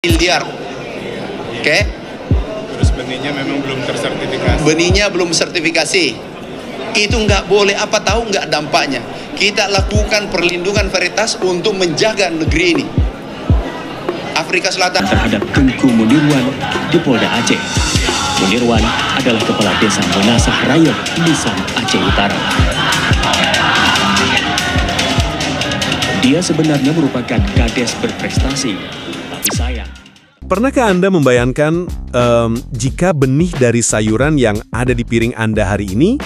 miliar. Oke? Terus benihnya memang belum tersertifikasi. Benihnya belum sertifikasi. Itu nggak boleh. Apa tahu nggak dampaknya? Kita lakukan perlindungan varietas untuk menjaga negeri ini. Afrika Selatan terhadap Tengku Munirwan di Polda Aceh. Munirwan adalah kepala desa Menasah Rayot, Lisan, Aceh Utara. Dia sebenarnya merupakan kades berprestasi, tapi sayang. Pernahkah Anda membayangkan jika benih dari sayuran yang ada di piring Anda hari ini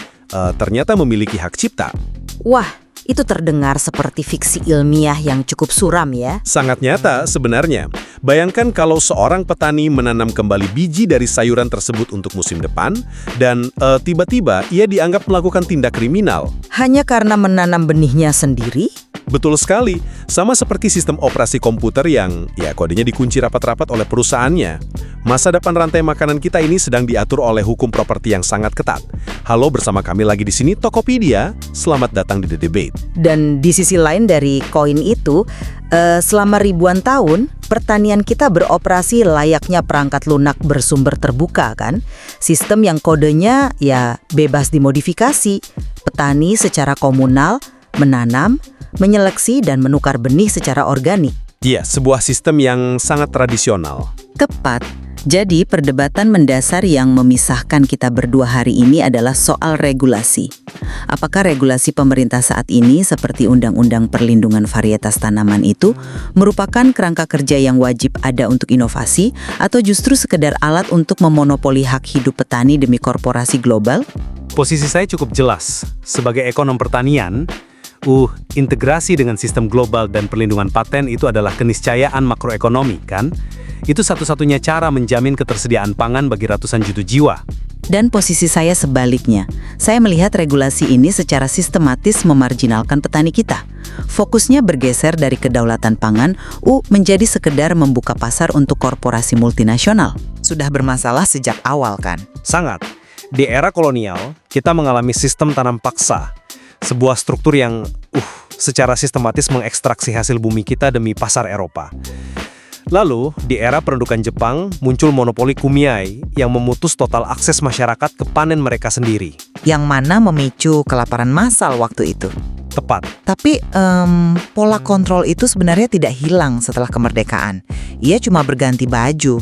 ternyata memiliki hak cipta? Wah, itu terdengar seperti fiksi ilmiah yang cukup suram ya. Sangat nyata sebenarnya. Bayangkan kalau seorang petani menanam kembali biji dari sayuran tersebut untuk musim depan, dan tiba-tiba ia dianggap melakukan tindak kriminal. Hanya karena menanam benihnya sendiri? Betul sekali, sama seperti sistem operasi komputer yang kodenya dikunci rapat-rapat oleh perusahaannya. Masa depan rantai makanan kita ini sedang diatur oleh hukum properti yang sangat ketat. Halo, bersama kami lagi di sini Tokopedia. Selamat datang di The Debate. Dan di sisi lain dari koin itu, selama ribuan tahun, pertanian kita beroperasi layaknya perangkat lunak bersumber terbuka kan? Sistem yang kodenya bebas dimodifikasi. Petani secara komunal menanam, menyeleksi dan menukar benih secara organik. Iya, sebuah sistem yang sangat tradisional. Tepat. Jadi perdebatan mendasar yang memisahkan kita berdua hari ini adalah soal regulasi. Apakah regulasi pemerintah saat ini seperti Undang-Undang Perlindungan Varietas Tanaman itu merupakan kerangka kerja yang wajib ada untuk inovasi atau justru sekedar alat untuk memonopoli hak hidup petani demi korporasi global? Posisi saya cukup jelas. Sebagai ekonom pertanian, integrasi dengan sistem global dan perlindungan paten itu adalah keniscayaan makroekonomi, kan? Itu satu-satunya cara menjamin ketersediaan pangan bagi ratusan juta jiwa. Dan posisi saya sebaliknya. Saya melihat regulasi ini secara sistematis memarjinalkan petani kita. Fokusnya bergeser dari kedaulatan pangan, menjadi sekedar membuka pasar untuk korporasi multinasional. Sudah bermasalah sejak awal kan? Sangat. Di era kolonial, kita mengalami sistem tanam paksa. Sebuah struktur yang secara sistematis mengekstraksi hasil bumi kita demi pasar Eropa. Lalu, di era pendudukan Jepang, muncul monopoli kumiai yang memutus total akses masyarakat ke panen mereka sendiri. Yang mana memicu kelaparan massal waktu itu. Tepat. Tapi pola kontrol itu sebenarnya tidak hilang setelah kemerdekaan. Ia cuma berganti baju.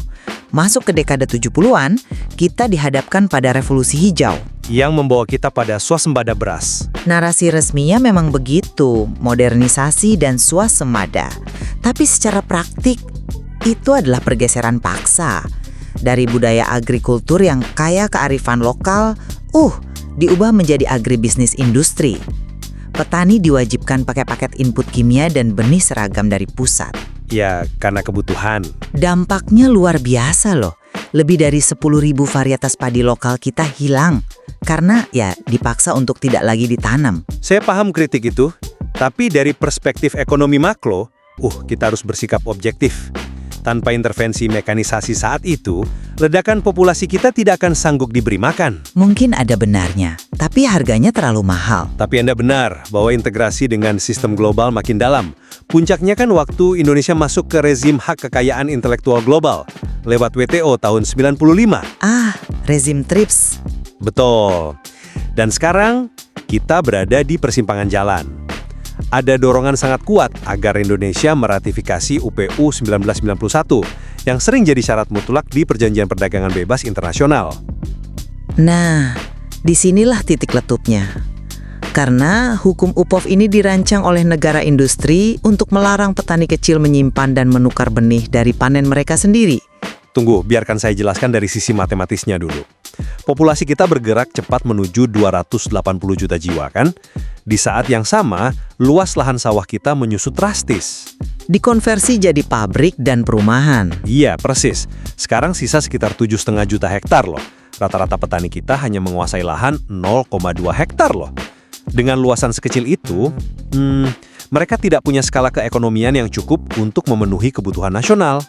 Masuk ke dekade 70-an, kita dihadapkan pada revolusi hijau. Yang membawa kita pada swasembada beras. Narasi resminya memang begitu, modernisasi dan swasembada. Tapi secara praktik, itu adalah pergeseran paksa. Dari budaya agrikultur yang kaya kearifan lokal, diubah menjadi agribisnis industri. Petani diwajibkan pakai paket input kimia dan benih seragam dari pusat. Ya, karena kebutuhan. Dampaknya luar biasa loh. Lebih dari 10.000 varietas padi lokal kita hilang. Karena dipaksa untuk tidak lagi ditanam. Saya paham kritik itu, tapi dari perspektif ekonomi makro, kita harus bersikap objektif. Tanpa intervensi mekanisasi saat itu, ledakan populasi kita tidak akan sanggup diberi makan. Mungkin ada benarnya, tapi harganya terlalu mahal. Tapi Anda benar bahwa integrasi dengan sistem global makin dalam. Puncaknya kan waktu Indonesia masuk ke rezim hak kekayaan intelektual global lewat WTO tahun 95. Rezim TRIPS. Betul. Dan sekarang kita berada di persimpangan jalan. Ada dorongan sangat kuat agar Indonesia meratifikasi UPU 1991 yang sering jadi syarat mutlak di Perjanjian Perdagangan Bebas Internasional. Nah, disinilah titik letupnya. Karena hukum UPOV ini dirancang oleh negara industri untuk melarang petani kecil menyimpan dan menukar benih dari panen mereka sendiri. Tunggu, biarkan saya jelaskan dari sisi matematisnya dulu. Populasi kita bergerak cepat menuju 280 juta jiwa, kan? Di saat yang sama, luas lahan sawah kita menyusut drastis. Dikonversi jadi pabrik dan perumahan. Iya, persis. Sekarang sisa sekitar 7,5 juta hektar loh. Rata-rata petani kita hanya menguasai lahan 0,2 hektar loh. Dengan luasan sekecil itu, mereka tidak punya skala keekonomian yang cukup untuk memenuhi kebutuhan nasional.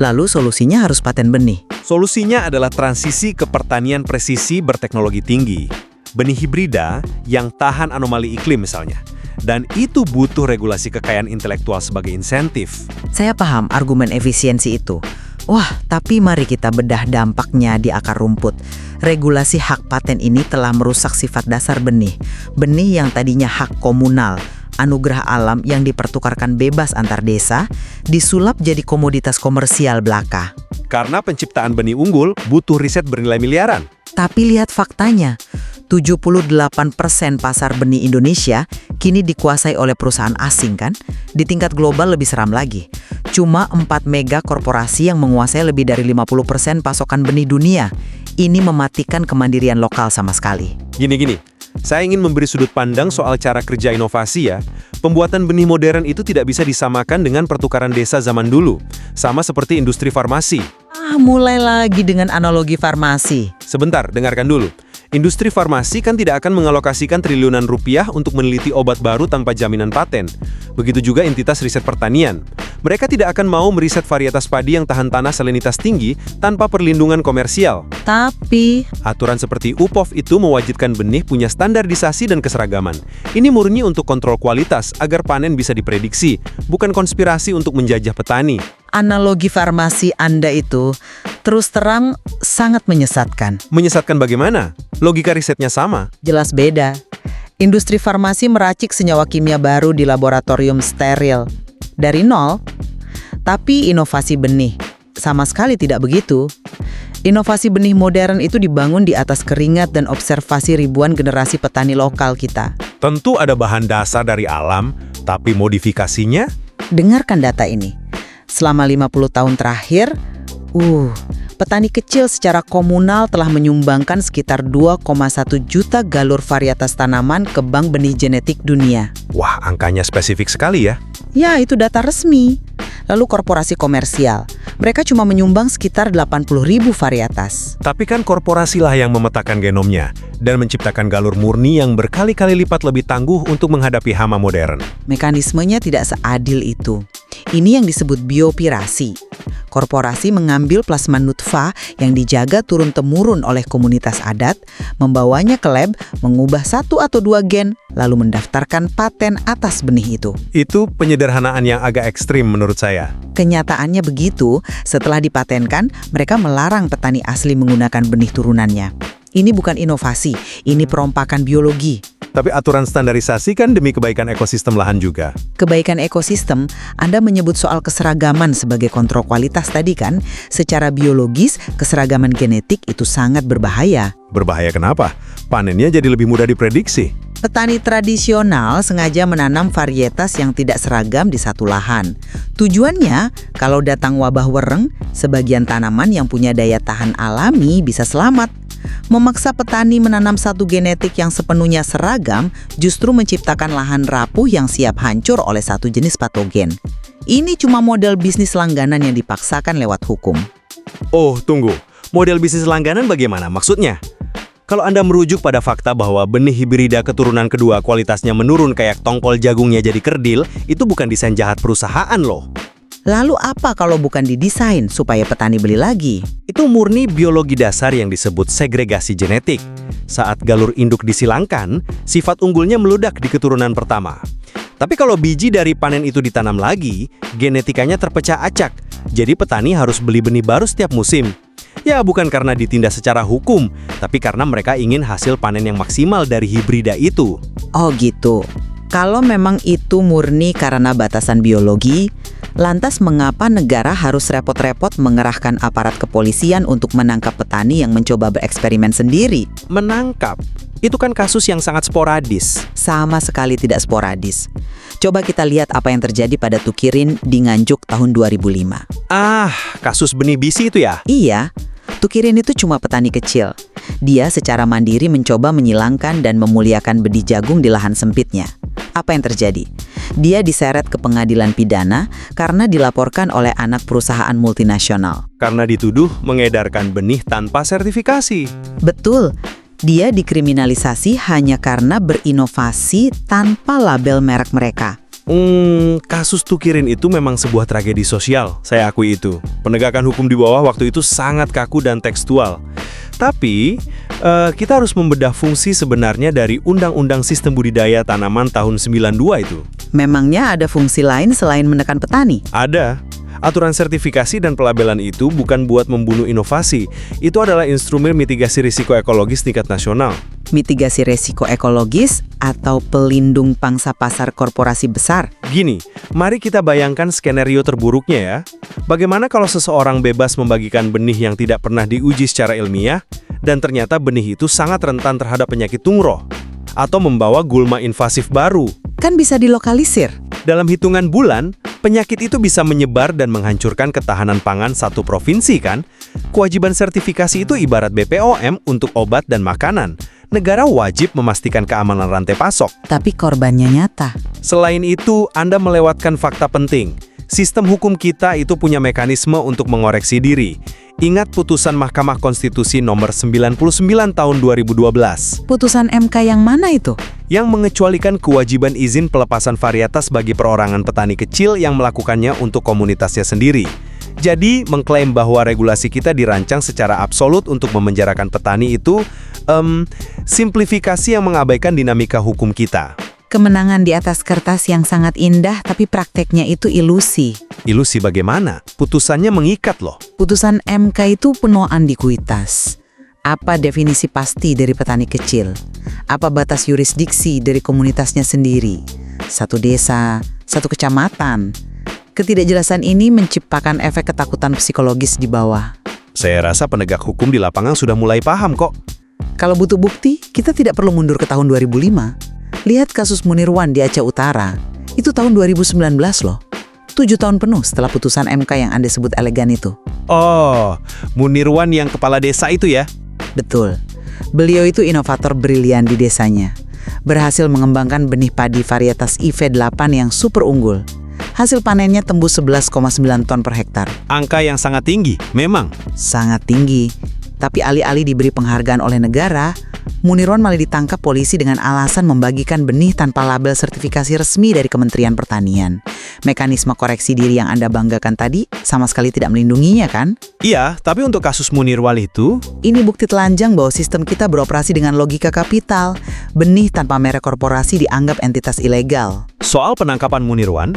Lalu solusinya harus paten benih. Solusinya adalah transisi ke pertanian presisi berteknologi tinggi. Benih hibrida yang tahan anomali iklim misalnya. Dan itu butuh regulasi kekayaan intelektual sebagai insentif. Saya paham argumen efisiensi itu. Wah, tapi mari kita bedah dampaknya di akar rumput. Regulasi hak paten ini telah merusak sifat dasar benih. Benih yang tadinya hak komunal, anugerah alam yang dipertukarkan bebas antar desa, disulap jadi komoditas komersial belaka. Karena penciptaan benih unggul butuh riset bernilai miliaran. Tapi lihat faktanya, 78% pasar benih Indonesia kini dikuasai oleh perusahaan asing kan? Di tingkat global lebih seram lagi. Cuma 4 mega korporasi yang menguasai lebih dari 50% pasokan benih dunia. Ini mematikan kemandirian lokal sama sekali. Gini, saya ingin memberi sudut pandang soal cara kerja inovasi ya. Pembuatan benih modern itu tidak bisa disamakan dengan pertukaran desa zaman dulu. Sama seperti industri farmasi. Mulai lagi dengan analogi farmasi. Sebentar, dengarkan dulu. Industri farmasi kan tidak akan mengalokasikan triliunan rupiah untuk meneliti obat baru tanpa jaminan paten. Begitu juga entitas riset pertanian. Mereka tidak akan mau meriset varietas padi yang tahan tanah salinitas tinggi tanpa perlindungan komersial. Tapi Aturan seperti UPOV itu mewajibkan benih punya standarisasi dan keseragaman. Ini murni untuk kontrol kualitas agar panen bisa diprediksi, bukan konspirasi untuk menjajah petani. analogi farmasi Anda itu terus terang sangat menyesatkan. Menyesatkan bagaimana? Logika risetnya sama. Jelas beda. Industri farmasi meracik senyawa kimia baru di laboratorium steril. Dari nol. Tapi inovasi benih sama sekali tidak begitu. Inovasi benih modern itu dibangun di atas keringat dan observasi ribuan generasi petani lokal kita. Tentu ada bahan dasar dari alam, tapi modifikasinya? Dengarkan data ini. Selama 50 tahun terakhir, petani kecil secara komunal telah menyumbangkan sekitar 2,1 juta galur varietas tanaman ke Bank Benih Genetik Dunia. Wah, angkanya spesifik sekali ya. Ya, itu data resmi. Lalu korporasi komersial, mereka cuma menyumbang sekitar 80.000 varietas. Tapi kan korporasilah yang memetakan genomnya dan menciptakan galur murni yang berkali-kali lipat lebih tangguh untuk menghadapi hama modern. Mekanismenya tidak seadil itu. Ini yang disebut biopirasi. Korporasi mengambil plasma nutfah yang dijaga turun-temurun oleh komunitas adat, membawanya ke lab, mengubah 1 atau 2 gen, lalu mendaftarkan paten atas benih itu. Itu penyederhanaan yang agak ekstrim menurut saya. Kenyataannya begitu, setelah dipatenkan, mereka melarang petani asli menggunakan benih turunannya. Ini bukan inovasi, ini perompakan biologi. Tapi aturan standarisasi kan demi kebaikan ekosistem lahan juga. Kebaikan ekosistem, Anda menyebut soal keseragaman sebagai kontrol kualitas tadi kan? Secara biologis, keseragaman genetik itu sangat berbahaya. Berbahaya kenapa? Panennya jadi lebih mudah diprediksi. Petani tradisional sengaja menanam varietas yang tidak seragam di satu lahan. Tujuannya, kalau datang wabah wereng, sebagian tanaman yang punya daya tahan alami bisa selamat. Memaksa petani menanam satu genetik yang sepenuhnya seragam justru menciptakan lahan rapuh yang siap hancur oleh satu jenis patogen. Ini cuma model bisnis langganan yang dipaksakan lewat hukum. Oh, tunggu. Model bisnis langganan bagaimana maksudnya? Kalau Anda merujuk pada fakta bahwa benih hibrida keturunan kedua kualitasnya menurun kayak tongkol jagungnya jadi kerdil, itu bukan desain jahat perusahaan loh. Lalu apa kalau bukan didesain supaya petani beli lagi? Itu murni biologi dasar yang disebut segregasi genetik. Saat galur induk disilangkan, sifat unggulnya meludak di keturunan pertama. Tapi kalau biji dari panen itu ditanam lagi, genetikanya terpecah acak. Jadi petani harus beli benih baru setiap musim. Ya, bukan karena ditindas secara hukum, tapi karena mereka ingin hasil panen yang maksimal dari hibrida itu. Oh gitu. Kalau memang itu murni karena batasan biologi, lantas mengapa negara harus repot-repot mengerahkan aparat kepolisian untuk menangkap petani yang mencoba bereksperimen sendiri? Menangkap? Itu kan kasus yang sangat sporadis. Sama sekali tidak sporadis. Coba kita lihat apa yang terjadi pada Tukirin di Nganjuk tahun 2005. Kasus benih bisi itu ya? Iya, Tukirin itu cuma petani kecil. Dia secara mandiri mencoba menyilangkan dan memuliakan benih jagung di lahan sempitnya. Apa yang terjadi? Dia diseret ke pengadilan pidana karena dilaporkan oleh anak perusahaan multinasional. Karena dituduh mengedarkan benih tanpa sertifikasi. Betul, dia dikriminalisasi hanya karena berinovasi tanpa label merek mereka. Kasus Tukirin itu memang sebuah tragedi sosial, saya akui itu. Penegakan hukum di bawah waktu itu sangat kaku dan tekstual. Tapi, Kita harus membedah fungsi sebenarnya dari Undang-Undang Sistem Budidaya Tanaman tahun 92 itu. Memangnya ada fungsi lain selain menekan petani? Ada. Aturan sertifikasi dan pelabelan itu bukan buat membunuh inovasi. Itu adalah instrumen mitigasi risiko ekologis tingkat nasional. Mitigasi resiko ekologis atau pelindung pangsa pasar korporasi besar? Gini, mari kita bayangkan skenario terburuknya ya. Bagaimana kalau seseorang bebas membagikan benih yang tidak pernah diuji secara ilmiah, dan ternyata benih itu sangat rentan terhadap penyakit tungro, atau membawa gulma invasif baru? Kan bisa dilokalisir. Dalam hitungan bulan, penyakit itu bisa menyebar dan menghancurkan ketahanan pangan satu provinsi kan? Kewajiban sertifikasi itu ibarat BPOM untuk obat dan makanan. Negara wajib memastikan keamanan rantai pasok. Tapi korbannya nyata. Selain itu, Anda melewatkan fakta penting. Sistem hukum kita itu punya mekanisme untuk mengoreksi diri. Ingat putusan Mahkamah Konstitusi nomor 99 tahun 2012. Putusan MK yang mana itu? Yang mengecualikan kewajiban izin pelepasan varietas bagi perorangan petani kecil yang melakukannya untuk komunitasnya sendiri. Jadi, mengklaim bahwa regulasi kita dirancang secara absolut untuk memenjarakan petani itu, simplifikasi yang mengabaikan dinamika hukum kita. Kemenangan di atas kertas yang sangat indah, tapi prakteknya itu ilusi. Ilusi bagaimana? Putusannya mengikat loh. Putusan MK itu penuh ambiguitas. Apa definisi pasti dari petani kecil? Apa batas yurisdiksi dari komunitasnya sendiri? Satu desa, satu kecamatan. Ketidakjelasan ini menciptakan efek ketakutan psikologis di bawah. Saya rasa penegak hukum di lapangan sudah mulai paham kok. Kalau butuh bukti, kita tidak perlu mundur ke tahun 2005. Lihat kasus Munirwan di Aceh Utara. Itu tahun 2019 loh. 7 tahun penuh setelah putusan MK yang Anda sebut elegan itu. Oh, Munirwan yang kepala desa itu ya? Betul. Beliau itu inovator brilian di desanya. Berhasil mengembangkan benih padi varietas IV8 yang super unggul. Hasil panennya tembus 11,9 ton per hektar. Angka yang sangat tinggi, memang. Sangat tinggi. Tapi alih-alih diberi penghargaan oleh negara, Munirwan malah ditangkap polisi dengan alasan membagikan benih tanpa label sertifikasi resmi dari Kementerian Pertanian. Mekanisme koreksi diri yang Anda banggakan tadi sama sekali tidak melindunginya kan? Iya, tapi untuk kasus Munirwan itu, ini bukti telanjang bahwa sistem kita beroperasi dengan logika kapital. Benih tanpa merek korporasi dianggap entitas ilegal. soal penangkapan Munirwan,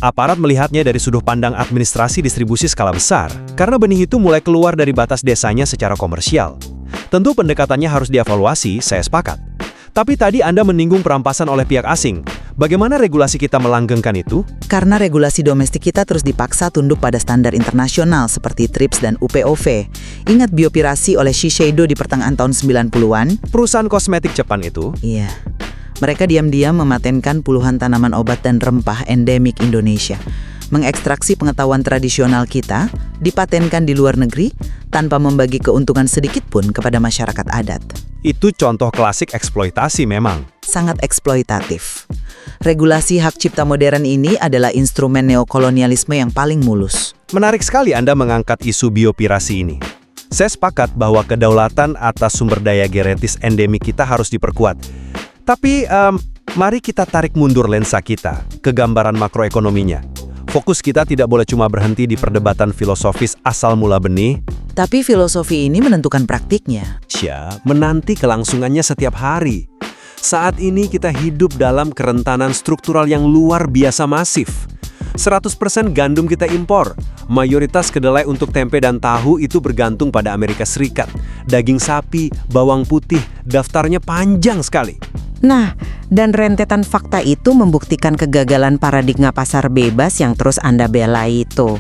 aparat melihatnya dari sudut pandang administrasi distribusi skala besar, karena benih itu mulai keluar dari batas desanya secara komersial. Tentu pendekatannya harus dievaluasi, saya sepakat. Tapi tadi Anda menyinggung perampasan oleh pihak asing. Bagaimana regulasi kita melanggengkan itu? Karena regulasi domestik kita terus dipaksa tunduk pada standar internasional seperti TRIPS dan UPOV. Ingat biopirasi oleh Shiseido di pertengahan tahun 90-an? Perusahaan kosmetik Jepang itu? Iya. Mereka diam-diam mematenkan puluhan tanaman obat dan rempah endemik Indonesia. Mengekstraksi pengetahuan tradisional kita, dipatenkan di luar negeri, tanpa membagi keuntungan sedikit pun kepada masyarakat adat. Itu contoh klasik eksploitasi memang. Sangat eksploitatif. Regulasi hak cipta modern ini adalah instrumen neokolonialisme yang paling mulus. Menarik sekali Anda mengangkat isu biopirasi ini. Saya sepakat bahwa kedaulatan atas sumber daya genetis endemik kita harus diperkuat. Tapi, mari kita tarik mundur lensa kita ke gambaran makroekonominya. Fokus kita tidak boleh cuma berhenti di perdebatan filosofis asal mula benih. Tapi filosofi ini menentukan praktiknya. Menanti kelangsungannya setiap hari. Saat ini kita hidup dalam kerentanan struktural yang luar biasa masif. 100% gandum kita impor. Mayoritas kedelai untuk tempe dan tahu itu bergantung pada Amerika Serikat. Daging sapi, bawang putih, daftarnya panjang sekali. Nah, dan rentetan fakta itu membuktikan kegagalan paradigma pasar bebas yang terus Anda bela itu.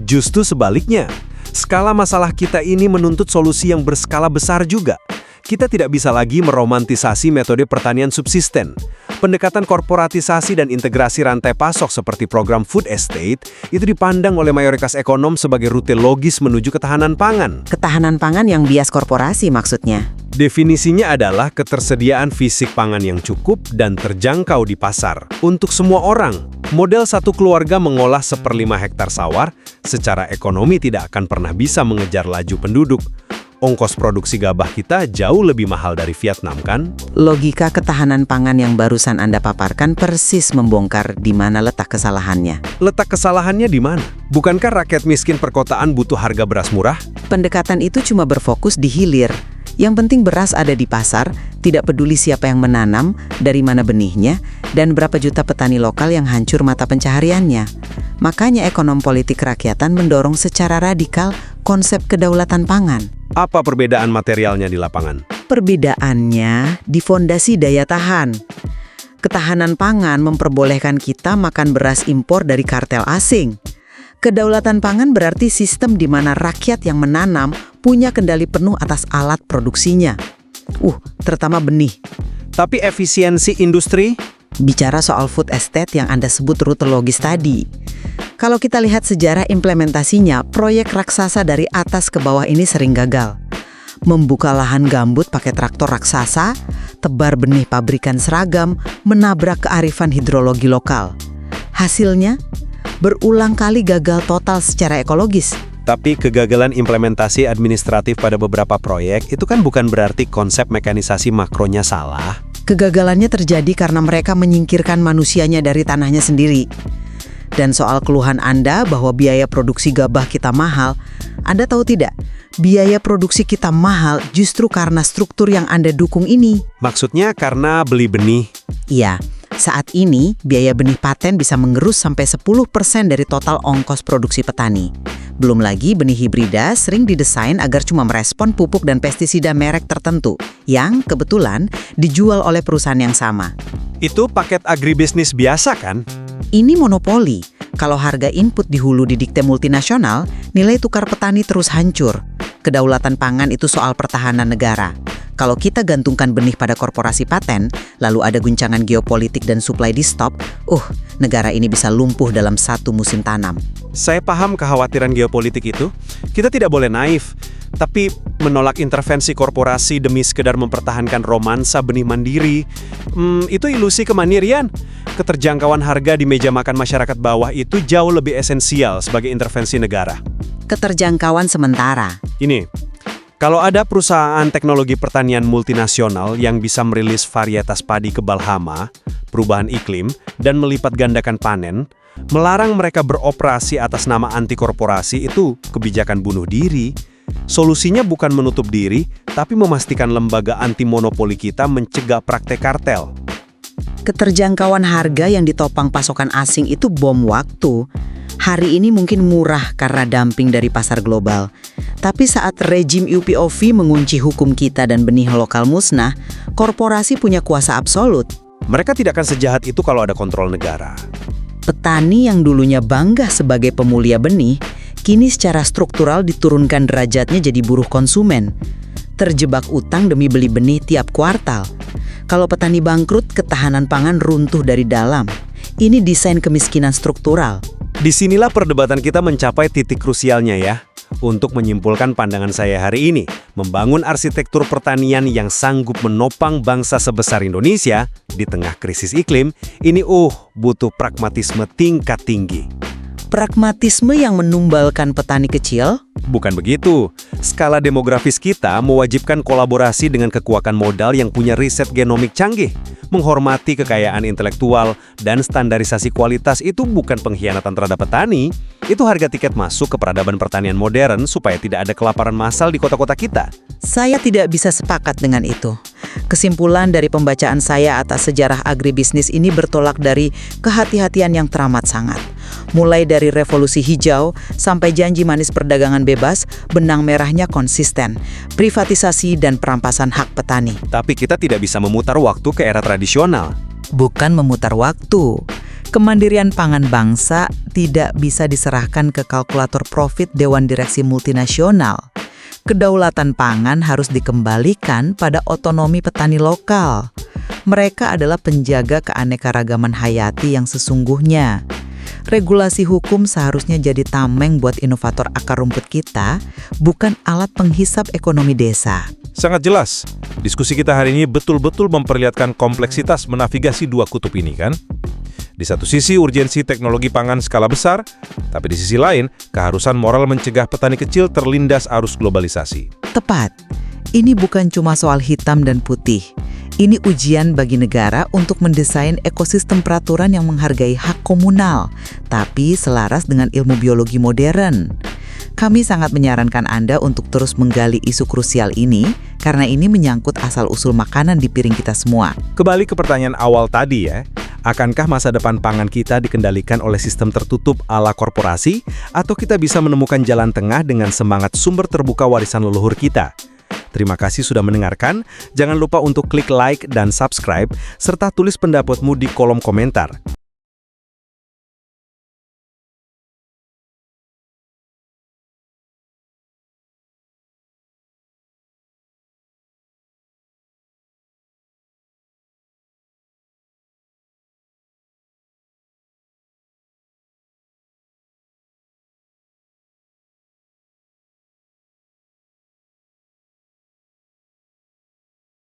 Justru sebaliknya. Skala masalah kita ini menuntut solusi yang berskala besar juga. Kita tidak bisa lagi meromantisasi metode pertanian subsisten. Pendekatan korporatisasi dan integrasi rantai pasok seperti program food estate itu dipandang oleh mayoritas ekonom sebagai rute logis menuju ketahanan pangan. Ketahanan pangan yang bias korporasi maksudnya. Definisinya adalah ketersediaan fisik pangan yang cukup dan terjangkau di pasar. Untuk semua orang, model satu keluarga mengolah 1/5 hektar sawah secara ekonomi tidak akan pernah bisa mengejar laju penduduk. Ongkos produksi gabah kita jauh lebih mahal dari Vietnam kan? Logika ketahanan pangan yang barusan Anda paparkan persis membongkar di mana letak kesalahannya. Letak kesalahannya di mana? Bukankah rakyat miskin perkotaan butuh harga beras murah? Pendekatan itu cuma berfokus di hilir. Yang penting beras ada di pasar, tidak peduli siapa yang menanam, dari mana benihnya, dan berapa juta petani lokal yang hancur mata pencahariannya. Makanya ekonom politik rakyatan mendorong secara radikal konsep kedaulatan pangan. Apa perbedaan materialnya di lapangan? Perbedaannya di fondasi daya tahan. Ketahanan pangan memperbolehkan kita makan beras impor dari kartel asing. Kedaulatan pangan berarti sistem di mana rakyat yang menanam punya kendali penuh atas alat produksinya. Terutama benih. Tapi efisiensi industri? Bicara soal food estate yang Anda sebut rute logis tadi. Kalau kita lihat sejarah implementasinya, proyek raksasa dari atas ke bawah ini sering gagal. Membuka lahan gambut pakai traktor raksasa, tebar benih pabrikan seragam, menabrak kearifan hidrologi lokal. Hasilnya, berulang kali gagal total secara ekologis. Tapi kegagalan implementasi administratif pada beberapa proyek itu kan bukan berarti konsep mekanisasi makronya salah. Kegagalannya terjadi karena mereka menyingkirkan manusianya dari tanahnya sendiri. Dan soal keluhan Anda bahwa biaya produksi gabah kita mahal, Anda tahu tidak? Biaya produksi kita mahal justru karena struktur yang Anda dukung ini. Maksudnya karena beli benih? Iya, saat ini biaya benih paten bisa mengerus sampai 10% dari total ongkos produksi petani. Belum lagi benih hibrida sering didesain agar cuma merespon pupuk dan pestisida merek tertentu yang kebetulan dijual oleh perusahaan yang sama. Itu paket agribisnis biasa kan? Ini monopoli. Kalau harga input di hulu didikte multinasional, nilai tukar petani terus hancur. Kedaulatan pangan itu soal pertahanan negara. Kalau kita gantungkan benih pada korporasi paten, lalu ada guncangan geopolitik dan supply di stop, negara ini bisa lumpuh dalam satu musim tanam. Saya paham kekhawatiran geopolitik itu. Kita tidak boleh naif. Tapi menolak intervensi korporasi demi sekedar mempertahankan romansa benih mandiri, itu ilusi kemandirian. Keterjangkauan harga di meja makan masyarakat bawah itu jauh lebih esensial sebagai intervensi negara. Keterjangkauan sementara. Ini, kalau ada perusahaan teknologi pertanian multinasional yang bisa merilis varietas padi kebal hama, perubahan iklim, dan melipat gandakan panen, melarang mereka beroperasi atas nama anti korporasi itu kebijakan bunuh diri. Solusinya bukan menutup diri, tapi memastikan lembaga anti monopoli kita mencegah praktek kartel. Keterjangkauan harga yang ditopang pasokan asing itu bom waktu. Hari ini mungkin murah karena dumping dari pasar global. Tapi saat rejim UPOV mengunci hukum kita dan benih lokal musnah, korporasi punya kuasa absolut. Mereka tidak akan sejahat itu kalau ada kontrol negara. Petani yang dulunya bangga sebagai pemulia benih, kini secara struktural diturunkan derajatnya jadi buruh konsumen. Terjebak utang demi beli benih tiap kuartal. Kalau petani bangkrut, ketahanan pangan runtuh dari dalam. Ini desain kemiskinan struktural. Disinilah perdebatan kita mencapai titik krusialnya ya. Untuk menyimpulkan pandangan saya hari ini, membangun arsitektur pertanian yang sanggup menopang bangsa sebesar Indonesia di tengah krisis iklim, ini butuh pragmatisme tingkat tinggi. Pragmatisme yang menumbalkan petani kecil? Bukan begitu. Skala demografis kita mewajibkan kolaborasi dengan kekuatan modal yang punya riset genomik canggih. Menghormati kekayaan intelektual dan standarisasi kualitas itu bukan pengkhianatan terhadap petani. Itu harga tiket masuk ke peradaban pertanian modern supaya tidak ada kelaparan massal di kota-kota kita. Saya tidak bisa sepakat dengan itu. Kesimpulan dari pembacaan saya atas sejarah agribisnis ini bertolak dari kehati-hatian yang teramat sangat. Mulai dari revolusi hijau sampai janji manis perdagangan bebas, benang merahnya konsisten. Privatisasi dan perampasan hak petani. Tapi kita tidak bisa memutar waktu ke era tradisional. Bukan memutar waktu. Kemandirian pangan bangsa tidak bisa diserahkan ke kalkulator profit Dewan Direksi Multinasional. Kedaulatan pangan harus dikembalikan pada otonomi petani lokal. Mereka adalah penjaga keanekaragaman hayati yang sesungguhnya. Regulasi hukum seharusnya jadi tameng buat inovator akar rumput kita, bukan alat penghisap ekonomi desa. Sangat jelas, diskusi kita hari ini betul-betul memperlihatkan kompleksitas menavigasi dua kutub ini kan? Di satu sisi urgensi teknologi pangan skala besar, tapi di sisi lain keharusan moral mencegah petani kecil terlindas arus globalisasi. Tepat, ini bukan cuma soal hitam dan putih. Ini ujian bagi negara untuk mendesain ekosistem peraturan yang menghargai hak komunal, tapi selaras dengan ilmu biologi modern. Kami sangat menyarankan Anda untuk terus menggali isu krusial ini karena ini menyangkut asal-usul makanan di piring kita semua. Kembali ke pertanyaan awal tadi ya, akankah masa depan pangan kita dikendalikan oleh sistem tertutup ala korporasi, atau kita bisa menemukan jalan tengah dengan semangat sumber terbuka warisan leluhur kita? Terima kasih sudah mendengarkan, jangan lupa untuk klik like dan subscribe, serta tulis pendapatmu di kolom komentar.